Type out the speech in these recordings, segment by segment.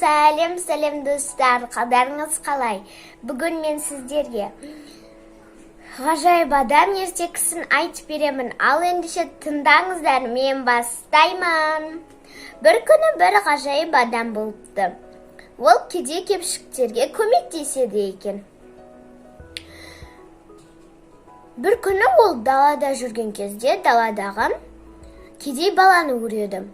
Сәлем достар, қалдарыңыз қалай? Бүгін мен сіздерге ғажайып адам ертегісін айтып беремін. Ал ендеше тыңдаңыздар, мен бастаймын. Бір күні бір ғажайып адам болыпты. Ол кедей-кепшіктерге көмектеседі екен. Бір күні ол далада жүрген кезде даладағы кедей баланы көреді.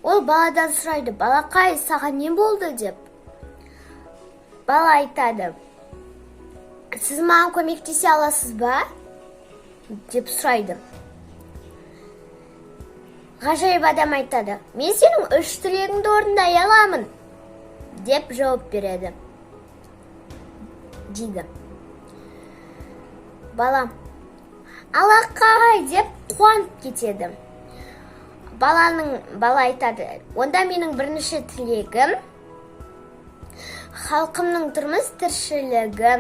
Ол баладан сұрайды: «Балақай, саған не болды?» деп. Бала айтады: «Сіз маған көмектесе аласыз ба?» деп сұрайды. Ғажайып адам айтады: «Мен сенің 3 тілегіңді орындай аламын» деп жауап береді. Дейді. Бала: «Алақай» деп қуанып кетеді. Бала айтады: «Онда менің бірінші тілегім халқымның тұрмыс тіршілігі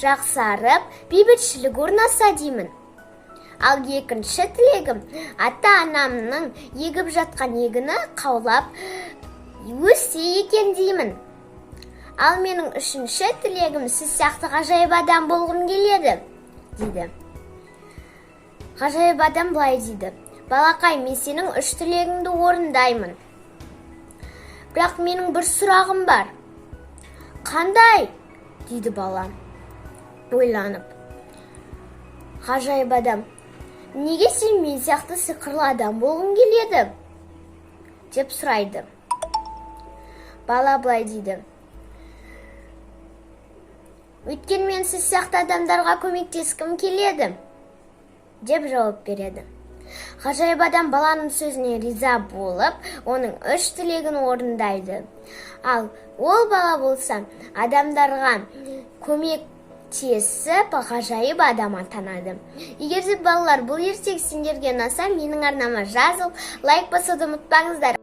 жақсарып, бейбітшілік орнаса деймін. Ал екінші тілегім ата-анамның егіп жатқан егіні қаулап өссе екен деймін. Ал менің үшінші тілегім сіз сияқты ғажайып адам болғым келеді» дейді. Ғажайып адам былай дейді: «Балақай, мен сенің 3 тілегіңді орындаймын. Бірақ менің бір сұрағым бар». «Қандай?» дейді бала ойланып. Ғажайып адам: «Неге сен мен сияқты сиқырлы адам болғың келеді?» деп сұрайды. Бала былай дейді: «Өйткені мен сіз сияқты адамдарға көмектескім келеді» деп жауап береді. Ғажайып адам баланың сөзіне риза болып, оның 3 тілегін орындайды. Ал ол бала болса, адамдарға көмектесіп ғажайып адам атанады. Егер де балалар, бұл ертегі сендерге ұнаса, менің арнама жазылып, лайк басуды ұмытпаңыздар.